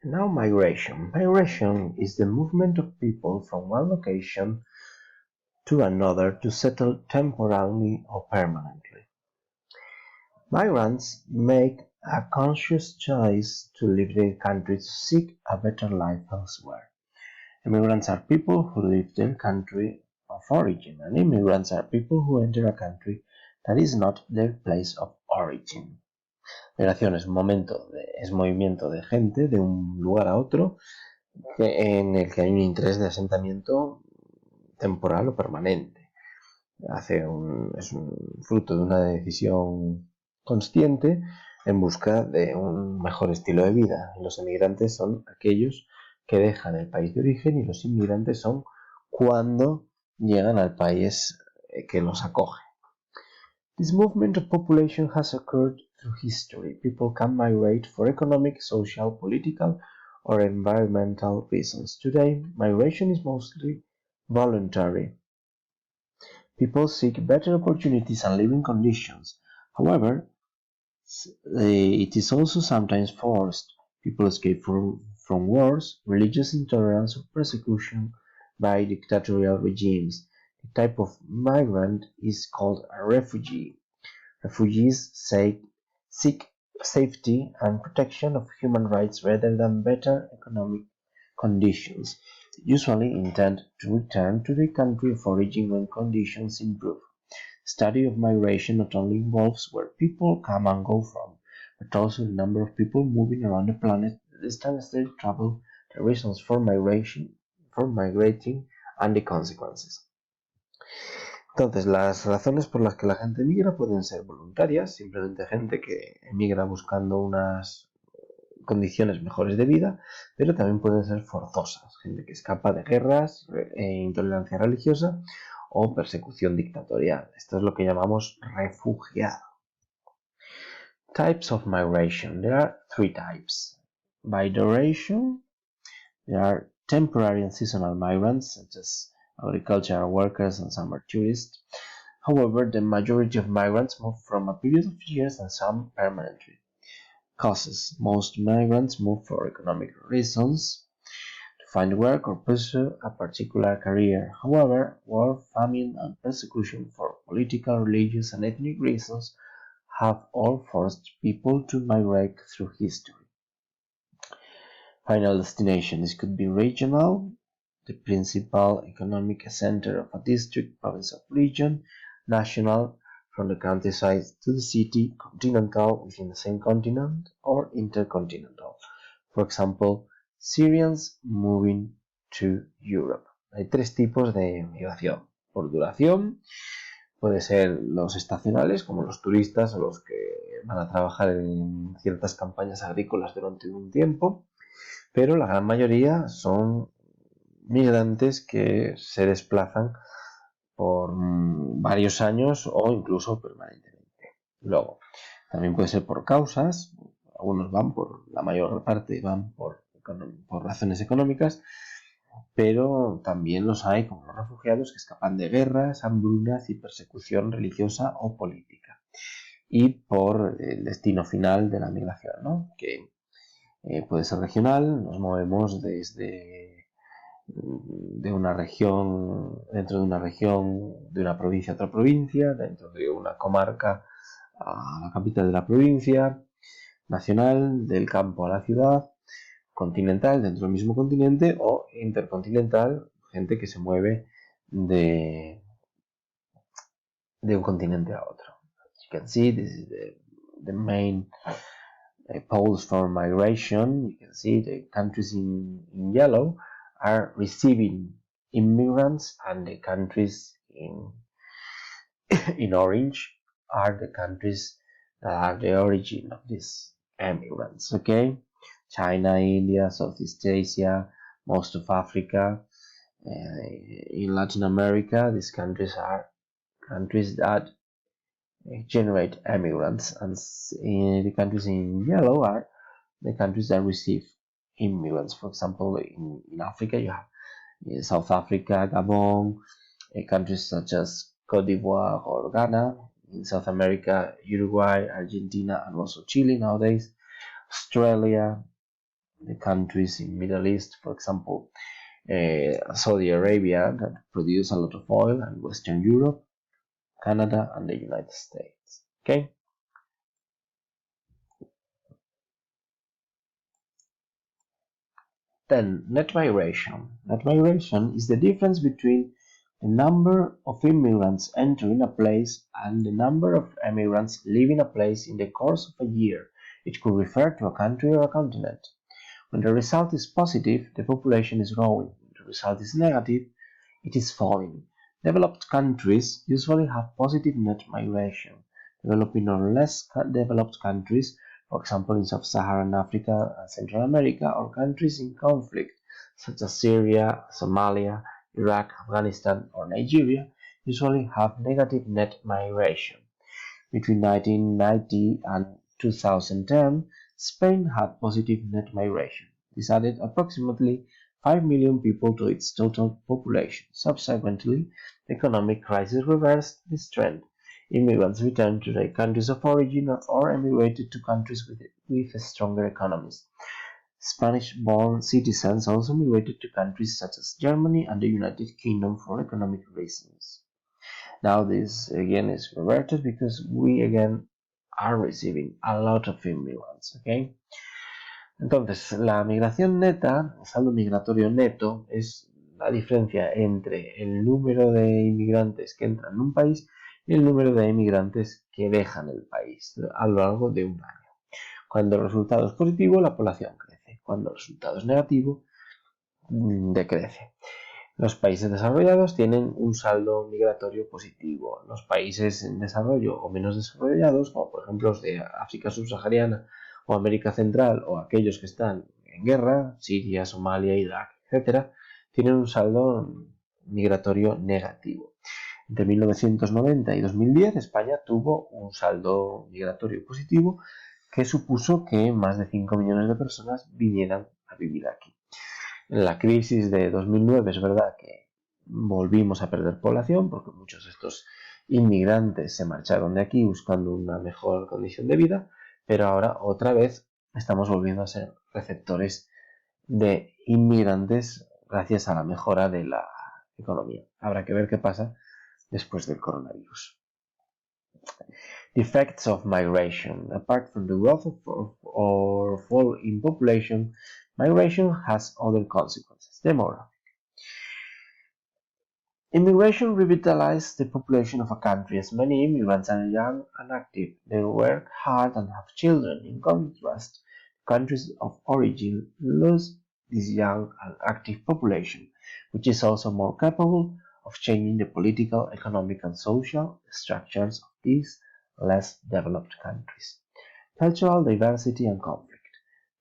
Now migration. Migration is the movement of people from one location to another to settle temporarily or permanently. Migrants make a conscious choice to leave their country to seek a better life elsewhere. Immigrants are people who leave their country of origin, and immigrants are people who enter a country that is not their place of origin. Migración es movimiento de gente de un lugar a otro en el que hay un interés de asentamiento temporal o permanente. Es un fruto de una decisión consciente en busca de un mejor estilo de vida. Los emigrantes son aquellos que dejan el país de origen y los inmigrantes son cuando llegan al país que los acoge. This movement of population has occurred through history. People can migrate for economic, social, political, or environmental reasons. Today, migration is mostly voluntary. People seek better opportunities and living conditions. However, it is also sometimes forced. People escape from wars, religious intolerance, or persecution by dictatorial regimes. The type of migrant is called a refugee. Refugees seek safety and protection of human rights rather than better economic conditions. They usually intend to return to their country of origin when conditions improve. Study of migration not only involves where people come and go from, but also the number of people moving around the planet, the distance they travel, the reasons for migrating, and the consequences. Entonces, las razones por las que la gente emigra pueden ser voluntarias, simplemente gente que emigra buscando unas condiciones mejores de vida, pero también pueden ser forzosas, gente que escapa de guerras, intolerancia religiosa o persecución dictatorial. Esto es lo que llamamos refugiado. Types of migration. There are three types. By duration, there are temporary and seasonal migrants, such as agricultural workers and summer tourists. However, the majority of migrants move from a period of years and some permanently. Causes. Most migrants move for economic reasons, to find work or pursue a particular career. However, war, famine, and persecution for political, religious, and ethnic reasons have all forced people to migrate through history. Final destination. This could be regional, the principal economic center of a district, province, or region; national, from the countryside to the city; continental, within the same continent; or intercontinental. For example, Syrians moving to Europe. Hay tres tipos de migración. Por duración, puede ser los estacionales, como los turistas o los que van a trabajar en ciertas campañas agrícolas durante un tiempo, pero la gran mayoría son migrantes que se desplazan por varios años o incluso permanentemente. Luego, también puede ser por causas, algunos la mayor parte van por razones económicas, pero también los hay como los refugiados que escapan de guerras, hambrunas y persecución religiosa o política. Y por el destino final de la migración, ¿no? Que puede ser regional, nos movemos de una región, dentro de una región, de una provincia a otra provincia, dentro de una comarca a la capital de la provincia, nacional, del campo a la ciudad, continental, dentro del mismo continente, o intercontinental, gente que se mueve de un continente a otro. As you can see, this is the main poles for migration. You can see the countries in yellow are receiving immigrants, and the countries in orange are the countries that are the origin of these immigrants. Okay, China, India, Southeast Asia, most of Africa, in Latin America. These countries are countries that generate immigrants, and the countries in yellow are the countries that receive immigrants. For example, in Africa, you have South Africa, Gabon, countries such as Cote d'Ivoire or Ghana. In South America, Uruguay, Argentina, and also Chile nowadays. Australia, the countries in Middle East, for example, Saudi Arabia, that produce a lot of oil, and Western Europe, Canada, and the United States. Okay. Then net migration. Net migration is the difference between the number of immigrants entering a place and the number of immigrants leaving a place in the course of a year. It could refer to a country or a continent. When the result is positive, the population is growing. When the result is negative, it is falling. Developed countries usually have positive net migration. Developing or less developed countries, for example in Sub-Saharan Africa and Central America, or countries in conflict, such as Syria, Somalia, Iraq, Afghanistan, or Nigeria, usually have negative net migration. Between 1990 and 2010, Spain had positive net migration. This added approximately 5 million people to its total population. Subsequently, the economic crisis reversed this trend. Immigrants returned to their countries of origin or emigrated to countries with stronger economies. Spanish-born citizens also migrated to countries such as Germany and the United Kingdom for economic reasons. Now this again is reverted because we again are receiving a lot of immigrants, okay? Entonces, la migración neta, el saldo migratorio neto, es la diferencia entre el número de inmigrantes que entran en un país y el número de inmigrantes que dejan el país a lo largo de un año. Cuando el resultado es positivo, la población crece. Cuando el resultado es negativo, decrece. Los países desarrollados tienen un saldo migratorio positivo. Los países en desarrollo o menos desarrollados, como por ejemplo los de África subsahariana o América Central, o aquellos que están en guerra, Siria, Somalia, Irak, etc., tienen un saldo migratorio negativo. Entre 1990 y 2010, España tuvo un saldo migratorio positivo que supuso que más de 5 millones de personas vinieran a vivir aquí. En la crisis de 2009 es verdad que volvimos a perder población porque muchos de estos inmigrantes se marcharon de aquí buscando una mejor condición de vida, pero ahora otra vez estamos volviendo a ser receptores de inmigrantes gracias a la mejora de la economía. Habrá que ver qué pasa después del coronavirus. The effects of migration. Apart from the growth or fall in population, migration has other consequences. Demographic. Immigration revitalizes the population of a country, as many immigrants are young and active. They work hard and have children. In contrast, countries of origin lose this young and active population, which is also more capable of changing the political, economic, and social structures of these less developed countries. Cultural diversity and conflict.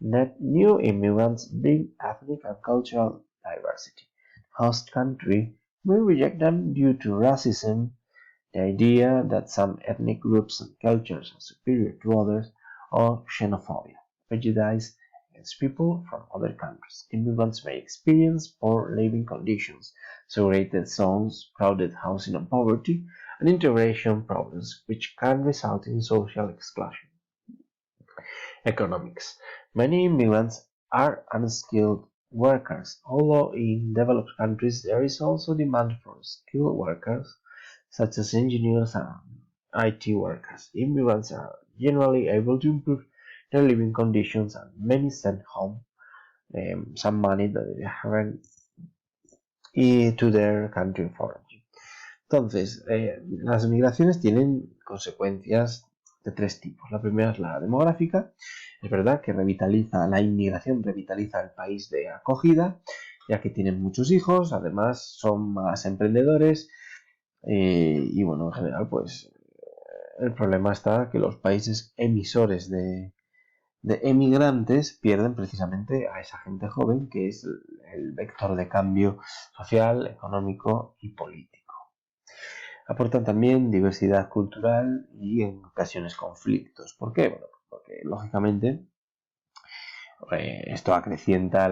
New immigrants bring ethnic and cultural diversity. Host country may reject them due to racism, the idea that some ethnic groups and cultures are superior to others, or xenophobia, prejudice against people from other countries. Immigrants may experience poor living conditions, segregated zones, crowded housing and poverty, and integration problems which can result in social exclusion. Economics. Many immigrants are unskilled workers, although in developed countries there is also demand for skilled workers such as engineers and IT workers. Immigrants are generally able to improve their living conditions and many send home some money that they haven't to their country of origin. Entonces, las migraciones tienen consecuencias de tres tipos. La primera es la demográfica. Es verdad que la inmigración revitaliza el país de acogida, ya que tienen muchos hijos, además son más emprendedores y bueno, en general pues el problema está que los países emisores de emigrantes pierden precisamente a esa gente joven que es el vector de cambio social, económico y político. Aportan también diversidad cultural y en ocasiones conflictos. ¿Por qué? Bueno, porque lógicamente esto acrecienta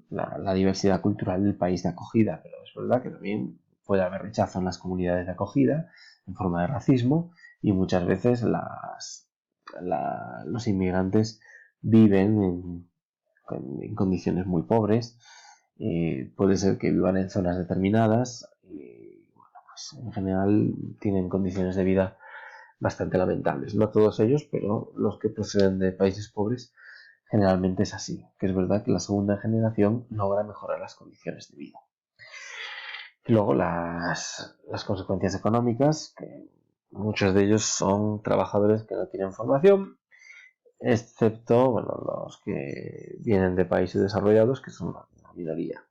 la diversidad cultural del país de acogida, pero es verdad que también puede haber rechazo en las comunidades de acogida en forma de racismo y muchas veces los inmigrantes viven en condiciones muy pobres. Puede ser que vivan en zonas determinadas y bueno, pues en general tienen condiciones de vida bastante lamentables. No todos ellos, pero los que proceden de países pobres generalmente es así, que es verdad que la segunda generación logra mejorar las condiciones de vida. Y luego las consecuencias económicas, que muchos de ellos son trabajadores que no tienen formación, excepto bueno, los que vienen de países desarrollados, que son una minoría.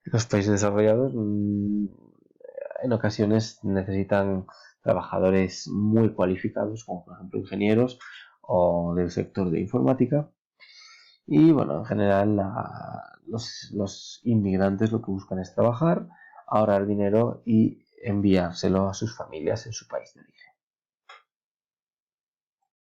Los países desarrollados en ocasiones necesitan trabajadores muy cualificados, como por ejemplo ingenieros o del sector de informática. Y bueno, en general los inmigrantes lo que buscan es trabajar, ahorrar dinero y enviárselo a sus familias en su país de origen.